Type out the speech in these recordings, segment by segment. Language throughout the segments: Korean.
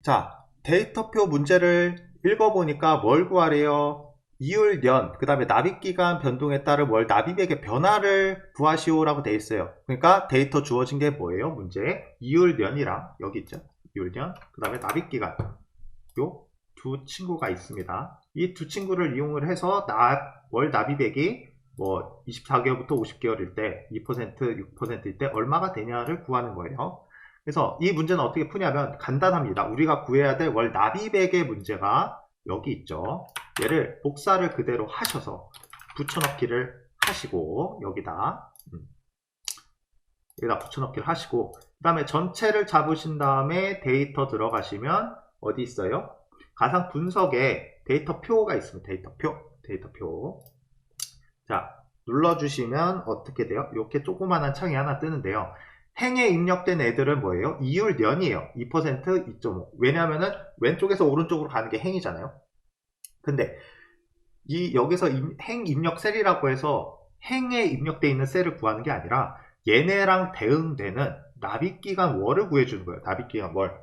자, 데이터표 문제를 읽어보니까 뭘 구하래요? 이율, 년, 그 다음에 납입기간 변동에 따른 월 납입액의 변화를 구하시오라고 돼 있어요. 그러니까 데이터 주어진 게 뭐예요? 문제 이율, 년이랑 여기 있죠. 이율, 년, 그 다음에 납입기간 요 두 친구가 있습니다. 이 두 친구를 이용을 해서 월 납입액이 뭐 24개월부터 50개월일 때 2%, 6%일 때 얼마가 되냐를 구하는 거예요. 그래서 이 문제는 어떻게 푸냐면 간단합니다. 우리가 구해야 될 월 납입액의 문제가 여기 있죠. 얘를 복사를 그대로 하셔서 붙여넣기를 하시고 여기다 붙여넣기를 하시고 그 다음에 전체를 잡으신 다음에 데이터 들어가시면 어디 있어요? 가상 분석에 데이터표가 있습니다. 데이터표. 자, 눌러주시면 어떻게 돼요? 이렇게 조그만한 창이 하나 뜨는데요. 행에 입력된 애들은 뭐예요? 이율 년이에요. 2%, 2.5. 왜냐하면은 왼쪽에서 오른쪽으로 가는 게 행이잖아요. 근데 여기서 행 입력 셀이라고 해서 행에 입력되어 있는 셀을 구하는 게 아니라 얘네랑 대응되는 납입기간 월을 구해주는 거예요. 납입기간 월.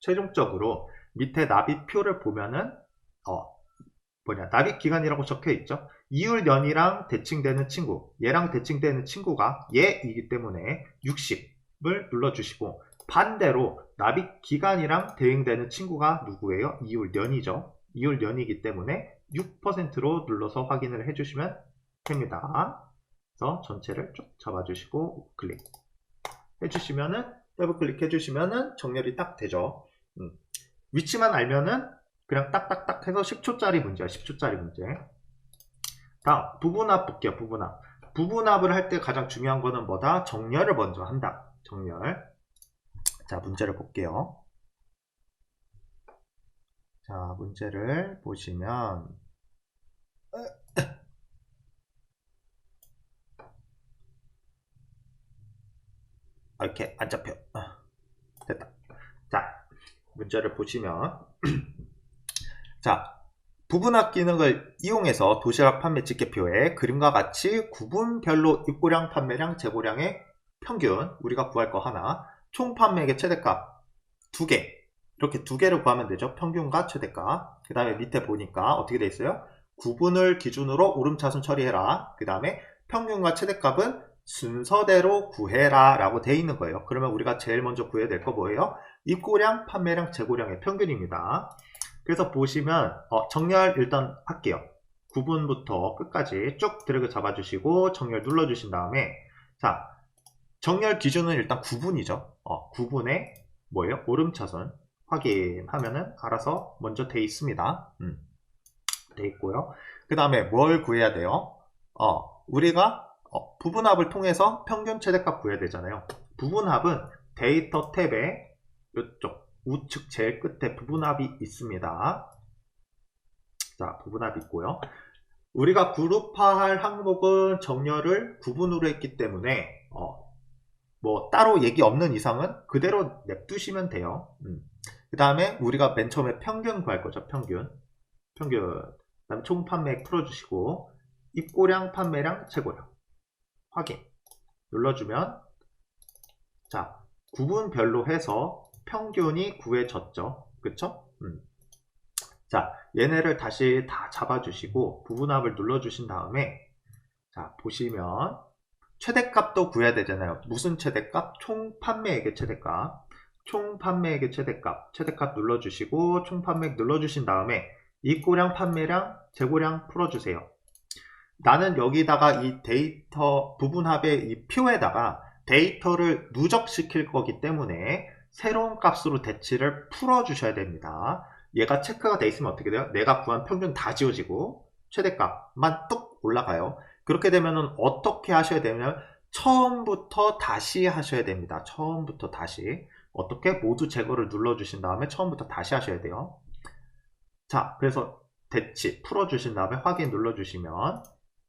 최종적으로 밑에 납입표를 보면은 납입기간이라고 적혀 있죠. 이율 년이랑 대칭되는 친구, 얘랑 대칭되는 친구가 얘이기 때문에 60을 눌러주시고 반대로 납입기간이랑 대응되는 친구가 누구예요? 이율 년이죠. 이율 년이기 때문에 6%로 눌러서 확인을 해주시면 됩니다. 그래서 전체를 쭉 잡아주시고 클릭 해주시면은 더블 클릭 해주시면은 정렬이 딱 되죠. 위치만 알면은 그냥 딱딱딱 해서 10초짜리 문제야. 10초짜리 문제. 다음 부분합 볼게요. 부분합을 할 때 가장 중요한 거는 뭐다? 정렬을 먼저 한다. 정렬. 자, 문제를 볼게요. 자, 문제를 보시면 이렇게 안 잡혀. 됐다. 자, 문제를 보시면 자, 부분합 기능을 이용해서 도시락 판매 집계표에 그림과 같이 구분별로 입고량, 판매량, 재고량의 평균 우리가 구할 거 하나, 총 판매액의 최대값 2개 이렇게 2개를 구하면 되죠. 평균과 최대값. 그 다음에 밑에 보니까 어떻게 돼 있어요? 구분을 기준으로 오름차순 처리해라. 그 다음에 평균과 최대값은 순서대로 구해라 라고 돼 있는 거예요. 그러면 우리가 제일 먼저 구해야 될 거 뭐예요? 입고량, 판매량, 재고량의 평균입니다. 그래서 보시면 정렬 일단 할게요. 구분부터 끝까지 쭉 드래그 잡아주시고 정렬 눌러주신 다음에 자, 정렬 기준은 일단 구분이죠. 구분에 뭐예요? 오름차순 확인하면은 알아서 먼저 돼 있습니다. 돼 있고요. 그 다음에 뭘 구해야 돼요? 우리가 부분합을 통해서 평균 최대값 구해야 되잖아요. 부분합은 데이터 탭에 이쪽 우측 제일 끝에 부분합이 있습니다. 자, 부분합이 있고요. 우리가 그룹화할 항목은 정렬을 구분으로 했기 때문에 뭐 따로 얘기 없는 이상은 그대로 냅두시면 돼요. 그 다음에 우리가 맨 처음에 평균 구할 거죠. 평균. 그 다음에 총 판매액 풀어주시고 입고량, 판매량, 재고량 확인 눌러주면 자, 구분별로 해서 평균이 구해졌죠. 그쵸? 자, 얘네를 다시 다 잡아주시고 부분합을 눌러주신 다음에 자, 보시면 최대값도 구해야 되잖아요. 무슨 최대값? 총 판매액의 최대값. 총 판매액의 최대값 눌러주시고 총 판매액 눌러주신 다음에 입고량, 판매량, 재고량 풀어주세요. 나는 여기다가 이 데이터 부분합의 이 표에다가 데이터를 누적시킬 거기 때문에 새로운 값으로 대치를 풀어주셔야 됩니다. 얘가 체크가 돼 있으면 어떻게 돼요? 내가 구한 평균 다 지워지고 최대값만 뚝 올라가요. 그렇게 되면 어떻게 하셔야 되냐면 처음부터 다시 하셔야 됩니다. 처음부터 다시. 어떻게? 모두 제거를 눌러주신 다음에 처음부터 다시 하셔야 돼요. 자, 그래서 대치 풀어주신 다음에 확인 눌러주시면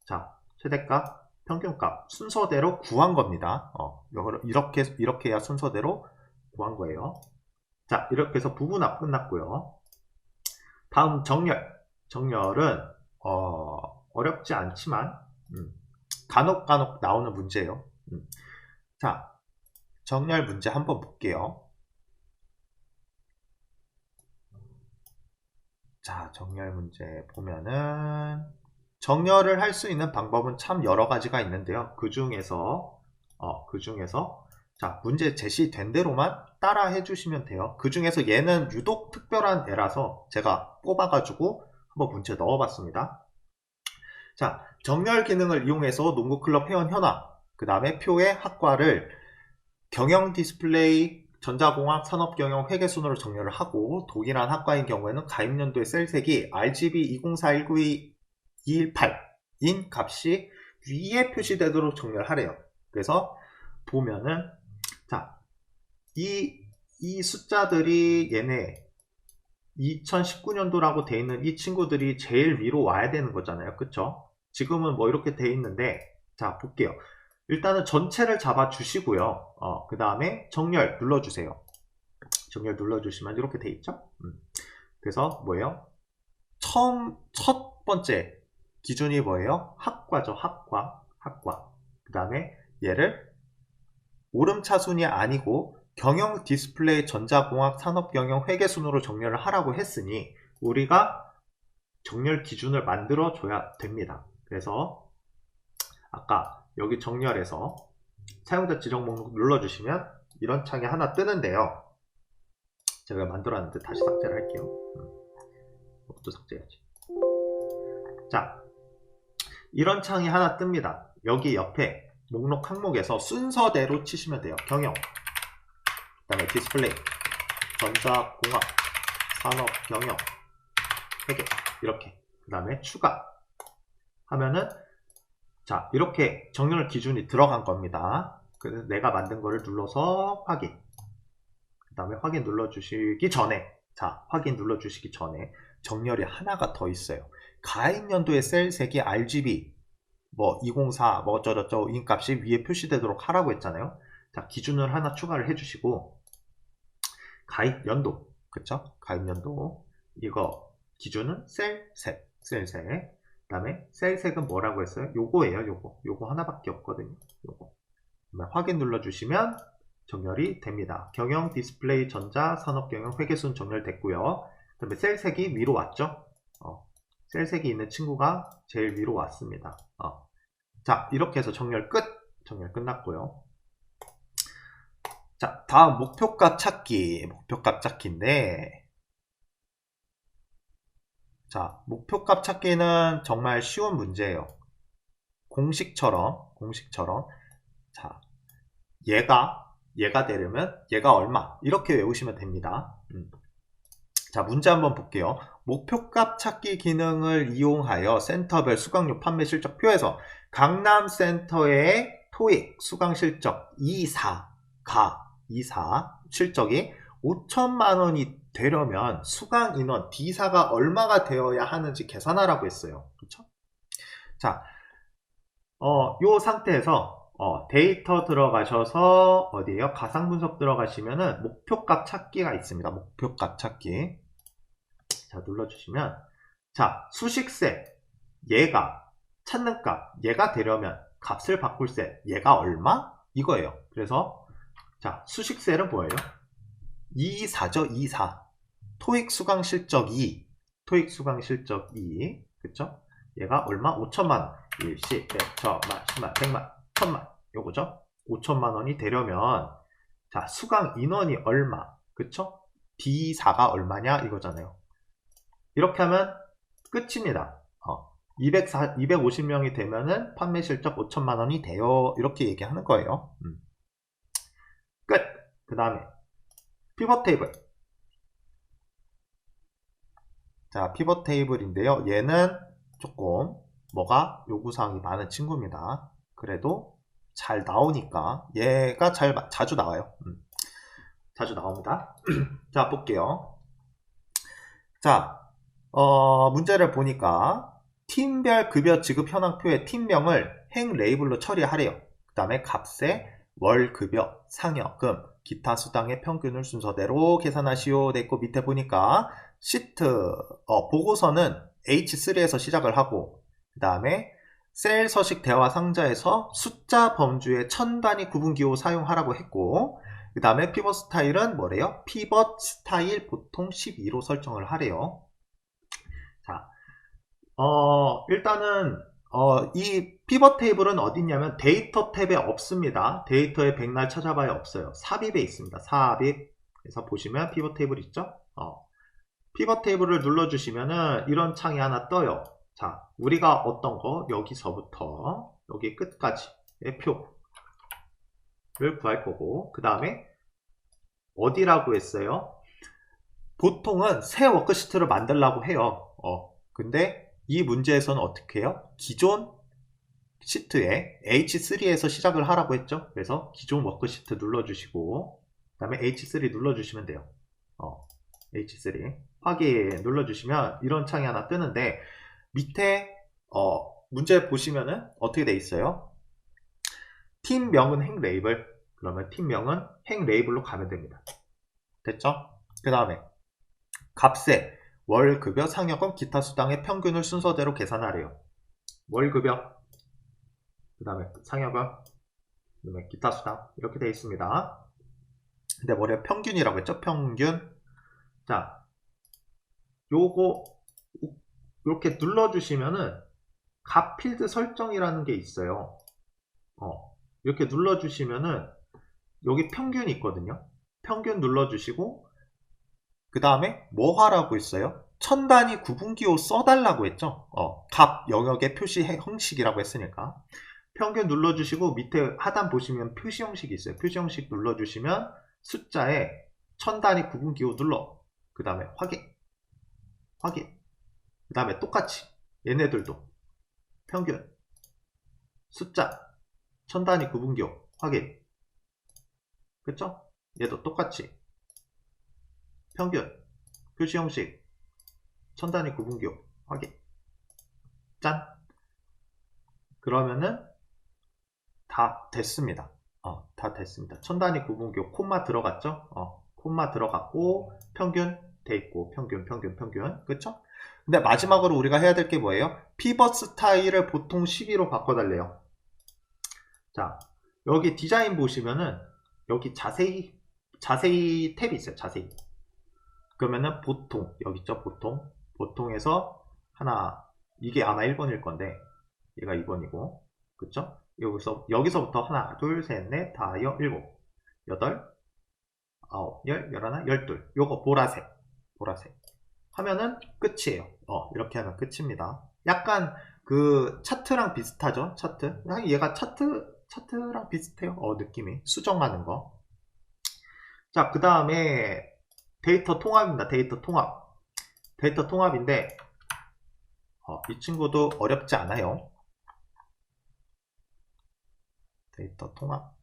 자, 최대값, 평균값 순서대로 구한 겁니다. 이렇게 해야 순서대로 구한 거예요. 자, 이렇게 해서 부분합 끝났고요. 다음 정렬. 정렬은 어렵지 않지만 간혹 나오는 문제예요. 자, 정렬 문제 한번 볼게요. 자, 정렬 문제 보면은 정렬을 할 수 있는 방법은 참 여러 가지가 있는데요. 그 중에서 자, 문제 제시된 대로만 따라 해주시면 돼요. 그 중에서 얘는 유독 특별한 애라서 제가 뽑아가지고 한번 문제 넣어봤습니다. 자, 정렬 기능을 이용해서 농구클럽 회원 현황, 그 다음에 표의 학과를 경영 디스플레이, 전자공학, 산업경영, 회계순으로 정렬을 하고 동일한 학과인 경우에는 가입연도의 셀색이 RGB 20419218인 값이 위에 표시되도록 정렬하래요. 그래서 보면은 자, 이 숫자들이 얘네 2019년도라고 돼 있는 이 친구들이 제일 위로 와야 되는 거잖아요. 그쵸? 지금은 뭐 이렇게 돼 있는데 자, 볼게요. 일단은 전체를 잡아 주시고요. 그 다음에 정렬 눌러주세요. 정렬 눌러주시면 이렇게 돼 있죠. 그래서 뭐예요? 첫 번째 기준이 뭐예요? 학과죠. 학과. 그 다음에 얘를 오름차순이 아니고 경영 디스플레이 전자공학 산업경영 회계순으로 정렬을 하라고 했으니 우리가 정렬 기준을 만들어 줘야 됩니다. 그래서 아까 여기 정렬에서 사용자 지정 목록 눌러주시면 이런 창이 하나 뜨는데요. 제가 만들었는데 다시 삭제를 할게요. 이것도 삭제해야지. 자, 이런 창이 하나 뜹니다. 여기 옆에 목록 항목에서 순서대로 치시면 돼요. 경영, 그 다음에 디스플레이, 전자공학, 산업경영, 회계 이렇게, 그 다음에 추가 하면은 자, 이렇게 정렬 기준이 들어간 겁니다. 그래서 내가 만든 거를 눌러서 확인. 그 다음에 확인 눌러주시기 전에, 자, 확인 눌러주시기 전에 정렬이 하나가 더 있어요. 가입연도의 셀색이 RGB, 뭐 204, 뭐 어쩌저쩌 인값이 위에 표시되도록 하라고 했잖아요. 자, 기준을 하나 추가를 해주시고, 가입연도, 그쵸? 가입연도. 이거 기준은 셀색. 그 다음에 셀색은 뭐라고 했어요? 요거예요. 요거 하나밖에 없거든요. 요거. 확인 눌러주시면 정렬이 됩니다. 경영, 디스플레이, 전자, 산업경영, 회계순 정렬됐고요. 그 다음에 셀색이 위로 왔죠? 셀색이 있는 친구가 제일 위로 왔습니다. 자, 이렇게 해서 정렬 끝! 정렬 끝났고요. 자, 다음 목표값 찾기인데, 자, 목표값 찾기는 정말 쉬운 문제예요. 공식처럼, 자, 얘가 되려면 얘가 얼마, 이렇게 외우시면 됩니다. 자, 문제 한번 볼게요. 목표값 찾기 기능을 이용하여 센터별 수강료 판매 실적표에서 강남센터의 토익 수강 실적 24 실적이 5천만 원이 되려면 수강 인원 D사가 얼마가 되어야 하는지 계산하라고 했어요. 그렇죠? 자, 요 상태에서 데이터 들어가셔서 어디에요? 가상 분석 들어가시면은 목표값 찾기가 있습니다. 목표값 찾기. 자, 눌러주시면 자, 수식세 얘가 찾는 값 얘가 되려면 값을 바꿀 세 얘가 얼마? 이거예요. 그래서 자, 수식세는 뭐예요? 24죠. 24. 토익 수강 실적 2. 그쵸? 얘가 얼마? 5천만원. 1, 10, 100, 1000만, 10만, 100만, 1000만. 요거죠? 5천만 원이 되려면 자, 수강 인원이 얼마? 그쵸? D4가 얼마냐? 이거잖아요. 이렇게 하면 끝입니다. 250명이 되면은 판매 실적 5천만 원이 돼요. 이렇게 얘기하는 거예요. 끝! 그 다음에 피벗 테이블. 자, 피벗 테이블인데요. 얘는 조금 뭐가 요구사항이 많은 친구입니다. 그래도 잘 나오니까 얘가 자주 나와요. 자주 나옵니다. 자, 볼게요. 자, 문제를 보니까 팀별 급여 지급 현황표의 팀명을 행 레이블로 처리하래요. 그 다음에 값에 월 급여, 상여금, 기타 수당의 평균을 순서대로 계산하시오. 됐고 밑에 보니까 시트 보고서는 H3에서 시작을 하고 그 다음에 셀 서식 대화 상자에서 숫자 범주의 1000단위 구분기호 사용하라고 했고 그 다음에 피벗 스타일은 뭐래요? 피벗 스타일 보통 12로 설정을 하래요. 자, 일단은 이 피벗 테이블은 어디 있냐면 데이터 탭에 없습니다. 데이터에 백날 찾아봐야 없어요. 삽입에 있습니다. 삽입. 그래서 보시면 피벗 테이블 있죠? 피벗 테이블을 눌러주시면은 이런 창이 하나 떠요. 자, 우리가 어떤 거 여기서부터 여기 끝까지의 표를 구할 거고, 그 다음에 어디라고 했어요? 보통은 새 워크시트를 만들려고 해요. 근데 이 문제에서는 어떻게 해요? 기존 시트에 H3에서 시작을 하라고 했죠. 그래서 기존 워크시트 눌러주시고, 그 다음에 H3 눌러주시면 돼요. H3 확인 눌러주시면 이런 창이 하나 뜨는데, 밑에 문제 보시면은 어떻게 돼 있어요? 팀명은 행 레이블. 그러면 팀명은 행 레이블로 가면 됩니다. 됐죠? 그 다음에 값에 월급여, 상여금, 기타 수당의 평균을 순서대로 계산하래요. 월급여, 그 다음에 상여금, 그 다음에 기타 수당 이렇게 되어 있습니다. 근데 뭐래요? 평균이라고 했죠? 평균. 자, 요거 이렇게 눌러주시면은 값 필드 설정이라는 게 있어요. 이렇게 눌러주시면은 여기 평균이 있거든요. 평균 눌러주시고 그 다음에 뭐 하라고 했어요? 천단위 구분기호 써달라고 했죠. 값 영역의 표시 형식이라고 했으니까 평균 눌러주시고 밑에 하단 보시면 표시 형식이 있어요. 표시 형식 눌러주시면 숫자에 천단위 구분기호 눌러. 그 다음에 확인. 그 다음에 똑같이 얘네들도 평균 숫자 천단위 구분기호 확인. 그쵸? 얘도 똑같이 평균 표시 형식 천단위 구분기호 확인. 짠. 그러면은 다 됐습니다. 다 됐습니다. 천단위 구분기호 콤마 들어갔죠? 콤마 들어갔고 평균 돼 있고 평균 그쵸? 근데 마지막으로 우리가 해야 될 게 뭐예요? 피벗 스타일을 보통 시기로 바꿔달래요. 자, 여기 디자인 보시면은 여기 자세히 탭이 있어요. 자세히. 그러면은 보통 여기 있죠? 보통에서 하나, 이게 아마 1번일 건데 얘가 2번이고 그쵸? 여기서부터 하나, 둘, 셋, 넷, 다, 일곱, 여덟, 아홉, 열, 열하나, 열둘. 요거 보라색 하면은 끝이에요. 이렇게 하면 끝입니다. 약간 그 차트랑 비슷하죠? 차트. 얘가 차트랑 비슷해요. 느낌이. 수정하는 거. 자, 그 다음에 데이터 통합입니다. 데이터 통합인데 이 친구도 어렵지 않아요. 데이터 통합.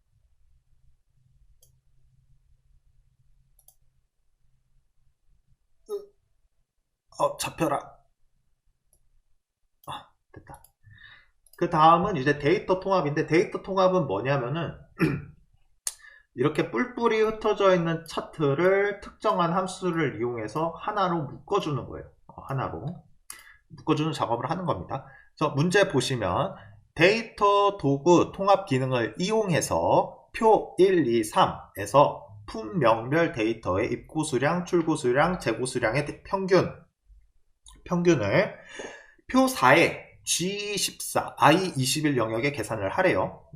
잡혀라. 됐다. 그 다음은 이제 데이터 통합인데 데이터 통합은 뭐냐면은 이렇게 뿔뿔이 흩어져 있는 차트를 특정한 함수를 이용해서 하나로 묶어주는 거예요. 하나로 묶어주는 작업을 하는 겁니다. 그래서 문제 보시면 데이터 도구 통합 기능을 이용해서 표 1, 2, 3에서 품명별 데이터의 입고 수량, 출고 수량, 재고 수량의 평균을 표 4에 G14, I21 영역에 계산을 하래요.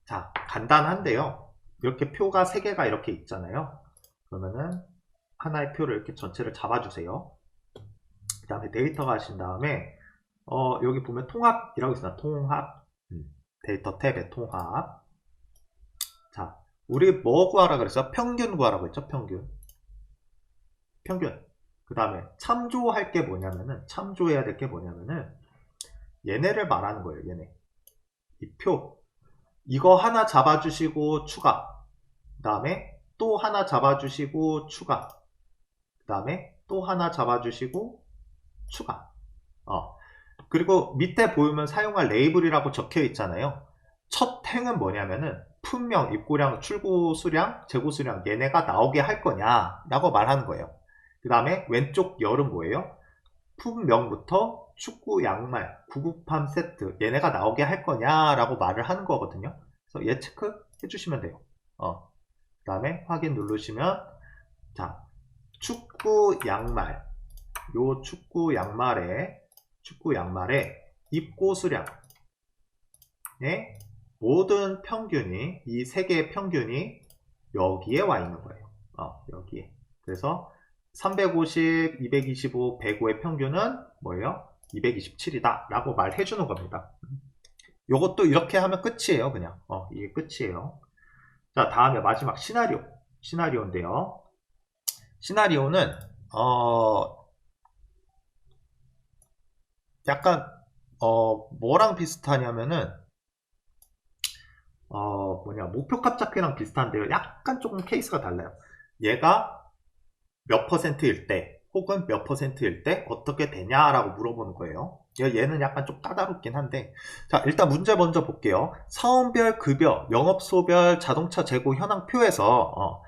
자, 간단한데요. 이렇게 표가 3개가 이렇게 있잖아요. 그러면은 하나의 표를 이렇게 전체를 잡아주세요. 그 다음에 데이터 가신 다음에 여기 보면 통합이라고 있습니다. 통합. 데이터 탭에 통합. 자, 우리 뭐 구하라 그랬어? 평균 구하라고 했죠? 평균. 그 다음에 참조해야 될 게 뭐냐면은 얘네를 말하는 거예요. 얘네. 이 표. 이거 하나 잡아주시고 추가. 그 다음에 또 하나 잡아주시고 추가. 그 다음에 또 하나 잡아주시고 추가. 그리고 밑에 보면 사용할 레이블이라고 적혀 있잖아요. 첫 행은 뭐냐면은 품명, 입고량, 출고 수량, 재고 수량 얘네가 나오게 할 거냐 라고 말하는 거예요. 그 다음에 왼쪽 열은 뭐예요? 품명부터 축구 양말, 구급함 세트 얘네가 나오게 할 거냐 라고 말을 하는 거거든요. 그래서 얘 체크 해주시면 돼요. 그 다음에 확인 누르시면 자, 축구 양말 요 축구 양말의 입고 수량의 모든 평균이, 이 세 개의 평균이 여기에 와 있는 거예요. 여기에. 그래서 350, 225, 105의 평균은 뭐예요? 227이다 라고 말해 주는 겁니다. 요것도 이렇게 하면 끝이에요. 그냥 이게 끝이에요. 자, 다음에 마지막 시나리오인데요. 시나리오는 약간 뭐랑 비슷하냐면은 목표값 잡기랑 비슷한데요. 약간 조금 케이스가 달라요. 얘가 몇 %일 때 혹은 몇 %일 때 어떻게 되냐라고 물어보는 거예요. 얘는 약간 좀 까다롭긴 한데, 자, 일단 문제 먼저 볼게요. 사원별 급여, 영업소별 자동차 재고 현황표에서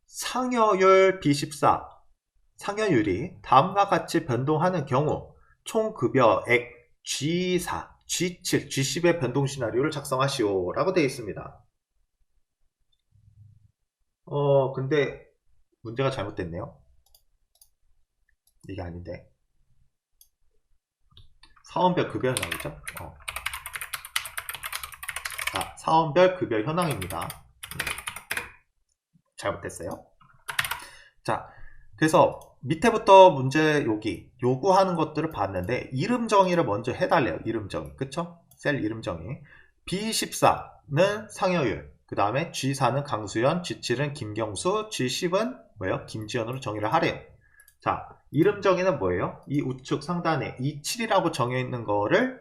상여율 B14 상여율이 다음과 같이 변동하는 경우 총 급여액 G4, G7, G10의 변동 시나리오를 작성하시오 라고 되어 있습니다. 근데 문제가 잘못됐네요. 이게 아닌데 사원별 급여 현황이죠. 자, 사원별 급여 현황입니다. 잘못됐어요. 자, 그래서 밑에부터 문제 여기 요구하는 것들을 봤는데 이름 정의를 먼저 해달래요. 이름 정의. 그쵸? 셀 이름 정의. B14는 상여율, 그 다음에 G4는 강수연, G7은 김경수, G10은 뭐예요? 김지연으로 정의를 하래요. 자, 이름 정의는 뭐예요? 이 우측 상단에 이 7이라고 정해 있는 거를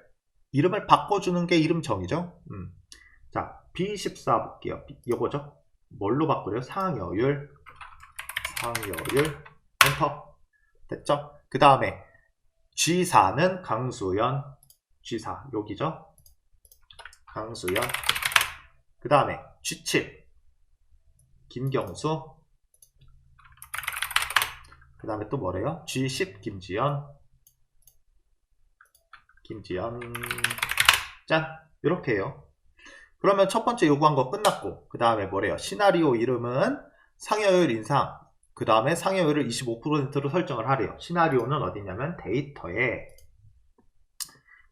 이름을 바꿔주는 게 이름 정의죠. 자, B14 볼게요. 이거죠? 뭘로 바꾸래요? 상여율, 엔터. 됐죠? 그 다음에 G4는 강수연, G4 여기죠? 강수연. 그 다음에 G7 김경수. 그 다음에 또 뭐래요? G10 김지연. 짠! 이렇게 해요. 그러면 첫 번째 요구한 거 끝났고, 그 다음에 뭐래요? 시나리오 이름은 상여율 인상, 그 다음에 상여율을 25%로 설정을 하래요. 시나리오는 어디냐면 데이터에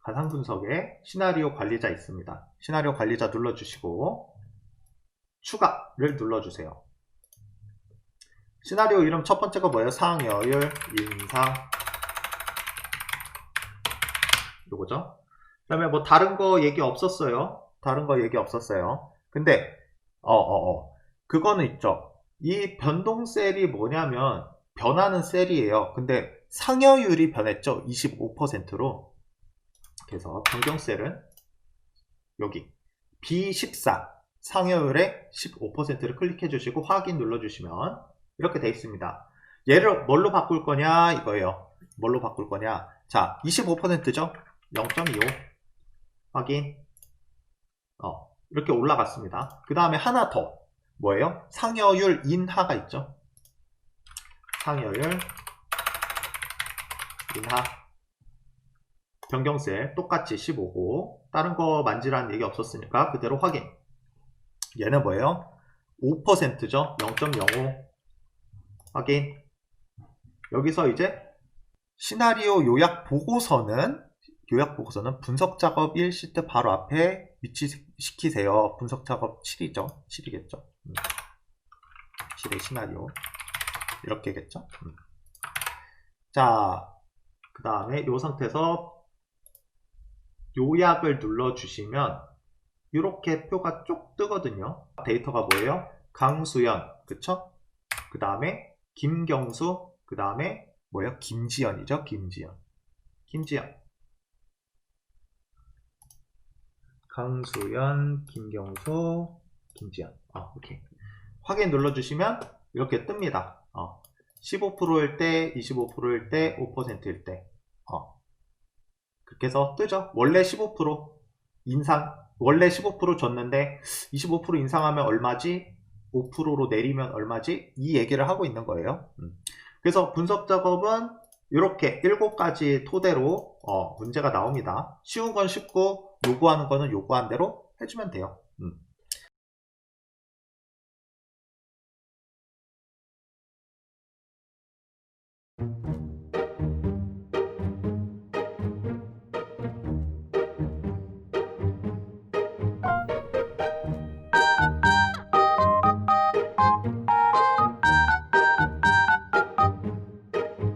가상 분석에 시나리오 관리자 있습니다. 시나리오 관리자 눌러주시고 추가를 눌러주세요. 시나리오 이름 첫 번째가 뭐예요? 상여율 인상, 요거죠. 그 다음에 뭐 다른 거 얘기 없었어요. 근데 그거는 있죠. 이 변동 셀이 뭐냐면 변하는 셀이에요. 근데 상여율이 변했죠. 25%로. 그래서 변경 셀은 여기 B14 상여율의 15%를 클릭해 주시고 확인 눌러 주시면 이렇게 되어 있습니다. 얘를 뭘로 바꿀 거냐 이거예요. 뭘로 바꿀 거냐. 자, 25%죠. 0.25 확인. 이렇게 올라갔습니다. 그 다음에 하나 더 뭐예요? 상여율 인하가 있죠. 상여율 인하 변경셀 똑같이 15고 다른 거 만지라는 얘기 없었으니까 그대로 확인. 얘는 뭐예요? 5%죠. 0.05 확인. 여기서 이제 시나리오 요약 보고서는 분석 작업 1시트 바로 앞에 위치시키세요. 분석 작업 7이죠. 7이겠죠. 7의 시나리오. 이렇게겠죠. 자, 그 다음에 이 상태에서 요약을 눌러주시면 이렇게 표가 쭉 뜨거든요. 데이터가 뭐예요? 강수연, 그쵸? 그 다음에 김경수, 그 다음에 뭐예요? 김지연이죠. 김지연. 강수연, 김경수, 김지연. 오케이. 확인 눌러주시면 이렇게 뜹니다. 15%일 때, 25%일 때, 5%일 때. 그렇게 해서 뜨죠. 원래 15% 인상, 원래 15% 줬는데 25% 인상하면 얼마지? 5%로 내리면 얼마지? 이 얘기를 하고 있는 거예요. 그래서 분석 작업은 이렇게 7가지 토대로 문제가 나옵니다. 쉬운 건 쉽고 요구하는 거는 요구한 대로 해주면 돼요.